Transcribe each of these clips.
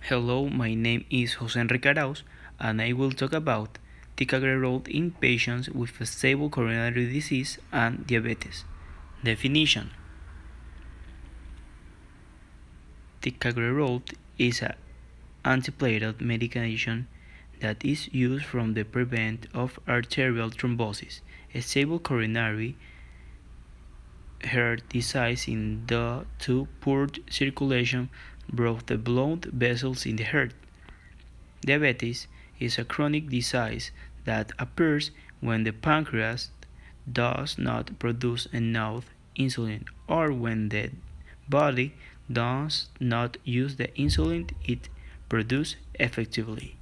Hello, my name is Jose Enrique Arauz, and I will talk about ticagrelor in patients with stable coronary disease and diabetes. Definition: ticagrelor is an antiplatelet medication that is used for the prevention of arterial thrombosis, a stable coronary heart disease in the to poor circulation block the blood vessels in the heart. Diabetes is a chronic disease that appears when the pancreas does not produce enough insulin or when the body does not use the insulin it produces effectively.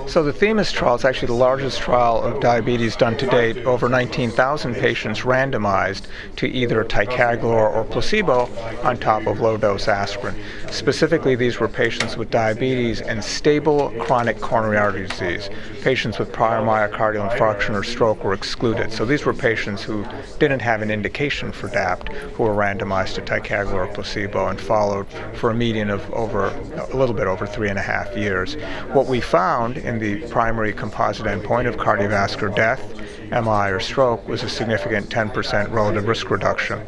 So the THEMIS trial is actually the largest trial of diabetes done to date. Over 19,000 patients randomized to either ticagrelor or placebo on top of low-dose aspirin. Specifically, these were patients with diabetes and stable chronic coronary artery disease. Patients with prior myocardial infarction or stroke were excluded. So these were patients who didn't have an indication for DAPT, who were randomized to ticagrelor or placebo and followed for a median of a little bit over 3.5 years. What we found in the primary composite endpoint of cardiovascular death, MI, or stroke was a significant 10% relative risk reduction.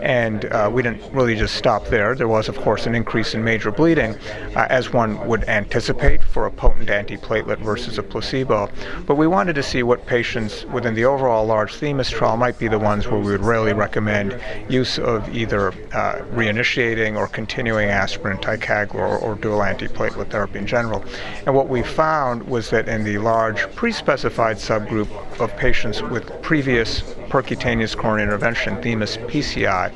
And we didn't really just stop there. There was, of course, an increase in major bleeding, as one would anticipate for a potent antiplatelet versus a placebo. But we wanted to see what patients within the overall large THEMIS trial might be the ones where we would rarely recommend use of either reinitiating or continuing aspirin, ticagrelor, or dual antiplatelet therapy in general. And what we found was that in the large pre-specified subgroup of patients with previous percutaneous coronary intervention, THEMIS PCI,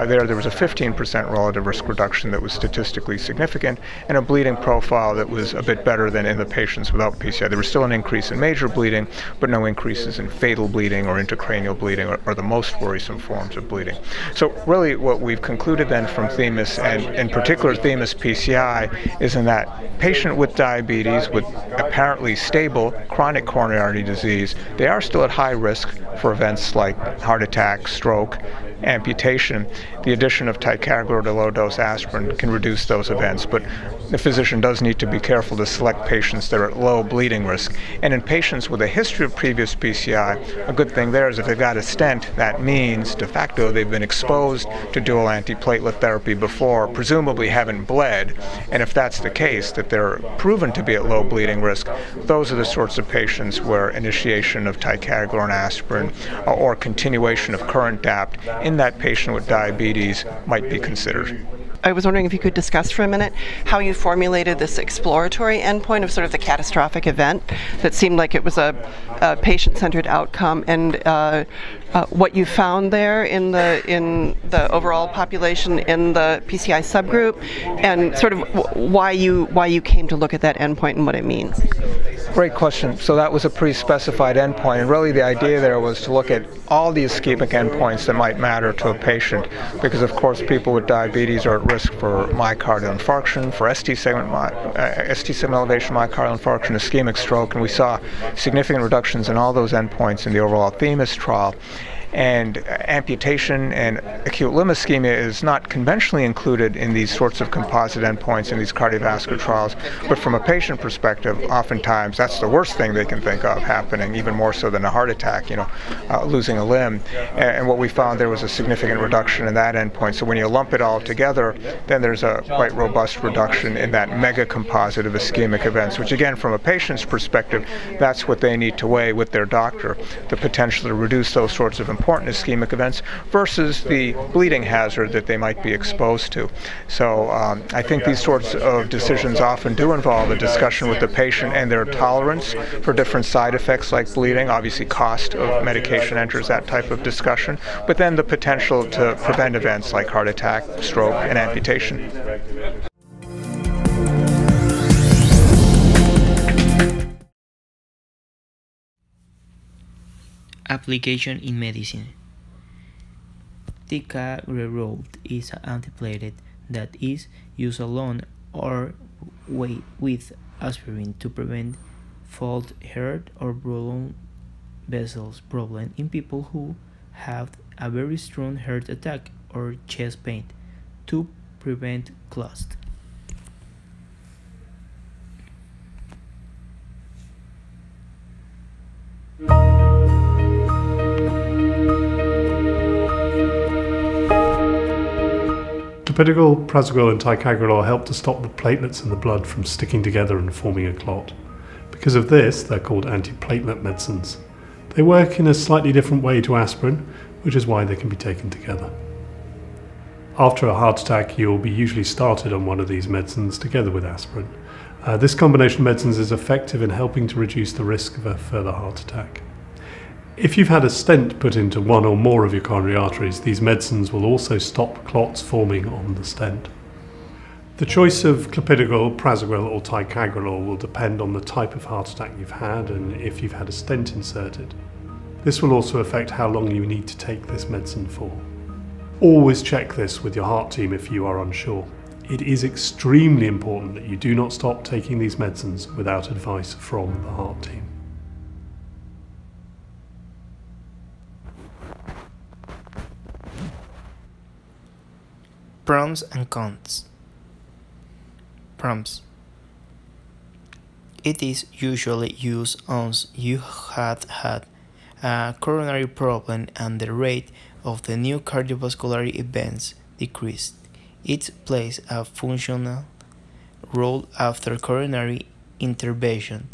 there was a 15% relative risk reduction that was statistically significant and a bleeding profile that was a bit better than in the patients without PCI. There was still an increase in major bleeding, but no increases in fatal bleeding or intracranial bleeding or the most worrisome forms of bleeding. So really what we've concluded then from THEMIS, and in particular THEMIS PCI, is in that patient with diabetes with apparently stable chronic coronary artery disease, they are still at high risk for events like heart attack, stroke, amputation. The addition of ticagrelor to low-dose aspirin can reduce those events, but the physician does need to be careful to select patients that are at low bleeding risk. And in patients with a history of previous PCI, a good thing there is if they've got a stent, that means de facto they've been exposed to dual antiplatelet therapy before, presumably haven't bled, and if that's the case, that they're proven to be at low bleeding risk, those are the sorts of patients where initiation of ticagrelor and aspirin or continuation of current DAPT in that patient with diabetes might be considered. I was wondering if you could discuss for a minute how you formulated this exploratory endpoint of sort of the catastrophic event that seemed like it was a patient-centered outcome, and what you found there in the overall population in the PCI subgroup, and sort of why you came to look at that endpoint and what it means. Great question. So that was a pre-specified endpoint, and really the idea there was to look at all the ischemic endpoints that might matter to a patient, because of course people with diabetes are at risk for myocardial infarction, for ST segment elevation myocardial infarction, ischemic stroke, and we saw significant reductions in all those endpoints in the overall THEMIS trial. And amputation and acute limb ischemia is not conventionally included in these sorts of composite endpoints in these cardiovascular trials, but from a patient perspective, oftentimes that's the worst thing they can think of happening, even more so than a heart attack, losing a limb. And what we found, there was a significant reduction in that endpoint. So when you lump it all together, then there's a quite robust reduction in that mega composite of ischemic events, which again, from a patient's perspective, that's what they need to weigh with their doctor, the potential to reduce those sorts of important ischemic events versus the bleeding hazard that they might be exposed to. So I think these sorts of decisions often do involve a discussion with the patient and their tolerance for different side effects like bleeding. Obviously cost of medication enters that type of discussion, but then the potential to prevent events like heart attack, stroke, and amputation. Application in medicine. Ticagrelor is an antiplatelet that is used alone or with aspirin to prevent fault heart or blood vessels problem in people who have a very strong heart attack or chest pain to prevent clots. Clopidogrel, prasugrel and ticagrelor help to stop the platelets in the blood from sticking together and forming a clot. Because of this, they're called antiplatelet medicines. They work in a slightly different way to aspirin, which is why they can be taken together. After a heart attack, you'll be usually started on one of these medicines together with aspirin. This combination of medicines is effective in helping to reduce the risk of a further heart attack. If you've had a stent put into one or more of your coronary arteries, these medicines will also stop clots forming on the stent. The choice of clopidogrel, prasugrel or ticagrelor will depend on the type of heart attack you've had and if you've had a stent inserted. This will also affect how long you need to take this medicine for. Always check this with your heart team if you are unsure. It is extremely important that you do not stop taking these medicines without advice from the heart team. Pros and cons. Pros. It is usually used once you had a coronary problem and the rate of the new cardiovascular events decreased. It plays a functional role after coronary intervention,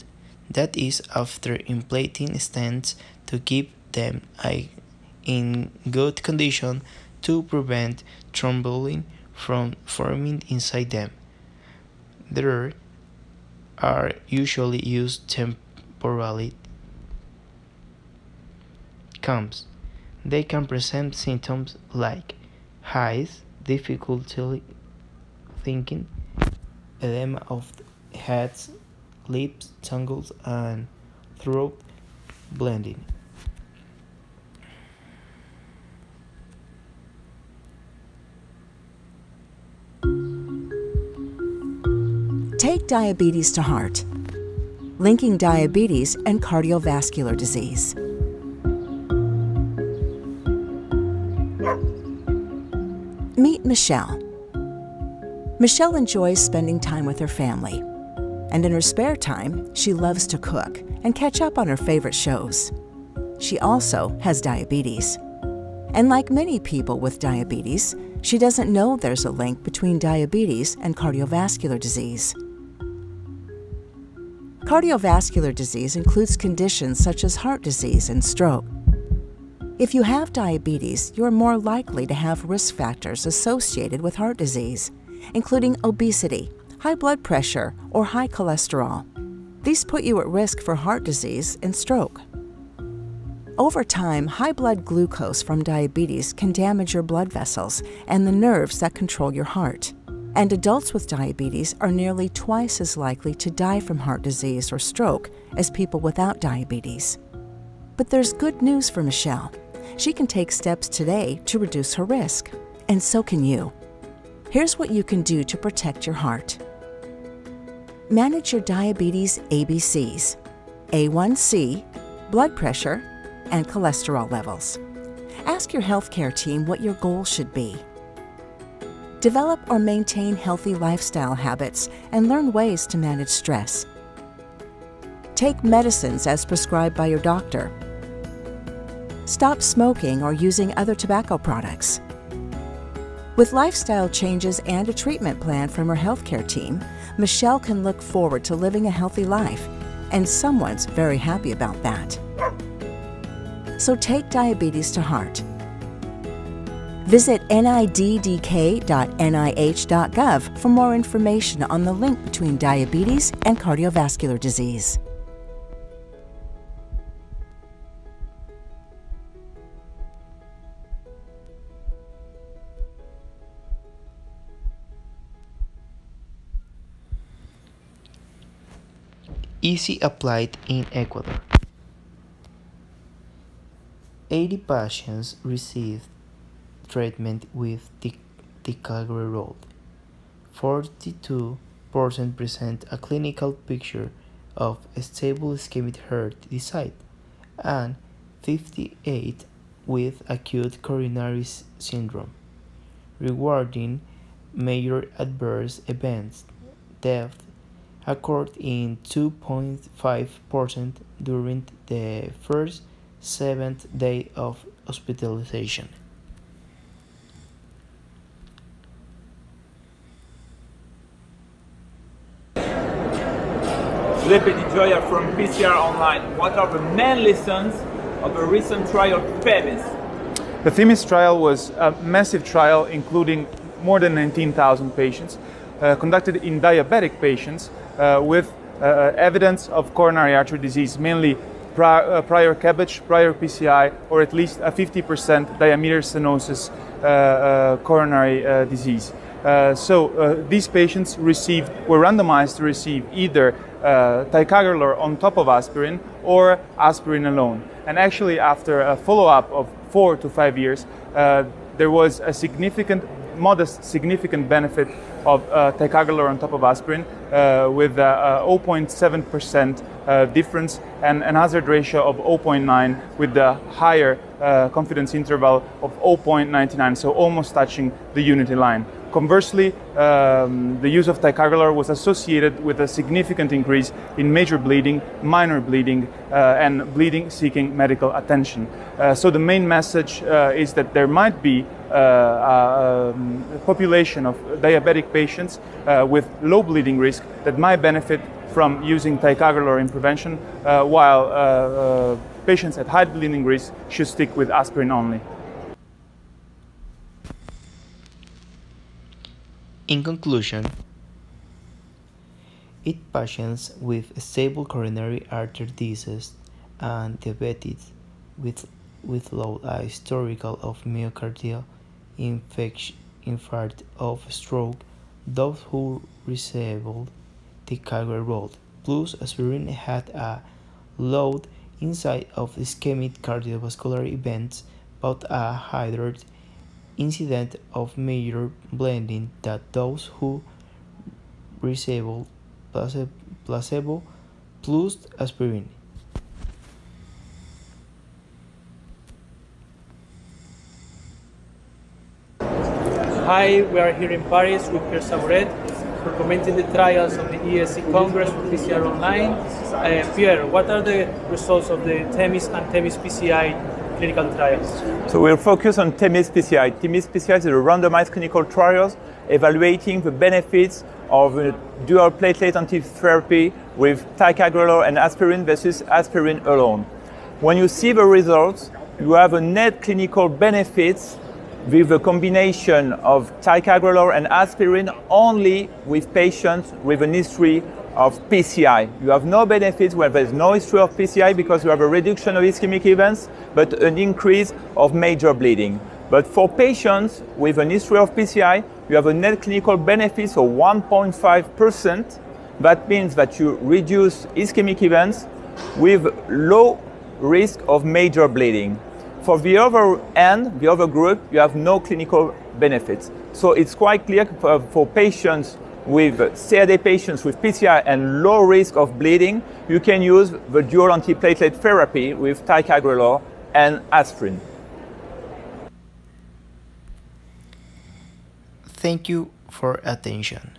that is, after implanting stents to keep them in good condition to prevent thrombolymph from forming inside them. They are usually used temporarily. Cons. They can present symptoms like hives, difficulty thinking, edema of the heads, lips, tongues, and throat bleeding. Take diabetes to heart. Linking diabetes and cardiovascular disease. Meet Michelle. Michelle enjoys spending time with her family, and in her spare time, she loves to cook and catch up on her favorite shows. She also has diabetes. And like many people with diabetes, she doesn't know there's a link between diabetes and cardiovascular disease. Cardiovascular disease includes conditions such as heart disease and stroke. If you have diabetes, you're more likely to have risk factors associated with heart disease, including obesity, high blood pressure, or high cholesterol. These put you at risk for heart disease and stroke. Over time, high blood glucose from diabetes can damage your blood vessels and the nerves that control your heart. And adults with diabetes are nearly twice as likely to die from heart disease or stroke as people without diabetes. But there's good news for Michelle. She can take steps today to reduce her risk, and so can you. Here's what you can do to protect your heart. Manage your diabetes ABCs: A1C, blood pressure, and cholesterol levels. Ask your healthcare team what your goals should be. Develop or maintain healthy lifestyle habits and learn ways to manage stress. Take medicines as prescribed by your doctor. Stop smoking or using other tobacco products. With lifestyle changes and a treatment plan from her healthcare team, Michelle can look forward to living a healthy life, and someone's very happy about that. So take diabetes to heart. Visit niddk.nih.gov for more information on the link between diabetes and cardiovascular disease. Easy applied in Ecuador. 80 patients received treatment with ticagrelor. 42% present a clinical picture of a stable ischemic heart disease, and 58 with acute coronary syndrome, rewarding major adverse events. Death occurred in 2.5% during the first 7th day of hospitalization. Giuseppe Di Gioia from PCR Online. What are the main lessons of the recent trial THEMIS? The THEMIS trial was a massive trial including more than 19,000 patients, conducted in diabetic patients with evidence of coronary artery disease, mainly prior CABG, prior PCI, or at least a 50% diameter stenosis coronary disease. These patients were randomized to receive either ticagrelor on top of aspirin or aspirin alone. And actually, after a follow-up of 4 to 5 years, there was a modest significant benefit of ticagrelor on top of aspirin with a 0.7% difference and an hazard ratio of 0.9 with the higher confidence interval of 0.99, so almost touching the unity line. Conversely, the use of ticagrelor was associated with a significant increase in major bleeding, minor bleeding, and bleeding seeking medical attention. So the main message is that there might be a population of diabetic patients with low bleeding risk that might benefit from using ticagrelor in prevention, while patients at high bleeding risk should stick with aspirin only. In conclusion, patients with stable coronary artery disease and diabetes without a historical of myocardial infarct or stroke, those who received ticagrelor plus aspirin had a low incidence of ischemic cardiovascular events, but a higher incidence of major bleeding than those who received placebo plus aspirin. Hi, we are here in Paris with Pierre Sabouret for commenting the trials of the ESC Congress with PCR Online. Pierre, what are the results of the THEMIS and THEMIS PCI clinical trials? So we'll focus on THEMIS PCI. THEMIS PCI is a randomized clinical trials evaluating the benefits of dual platelet antitherapy with ticagrelor and aspirin versus aspirin alone. When you see the results, you have a net clinical benefits with a combination of ticagrelor and aspirin only with patients with an history of PCI. You have no benefits where there's no history of PCI because you have a reduction of ischemic events, but an increase of major bleeding. But for patients with an history of PCI, you have a net clinical benefit of 1.5%. That means that you reduce ischemic events with low risk of major bleeding. For the other end, the other group, you have no clinical benefits. So it's quite clear for patients with CAD patients with PCI and low risk of bleeding, you can use the dual antiplatelet therapy with ticagrelor and aspirin. Thank you for attention.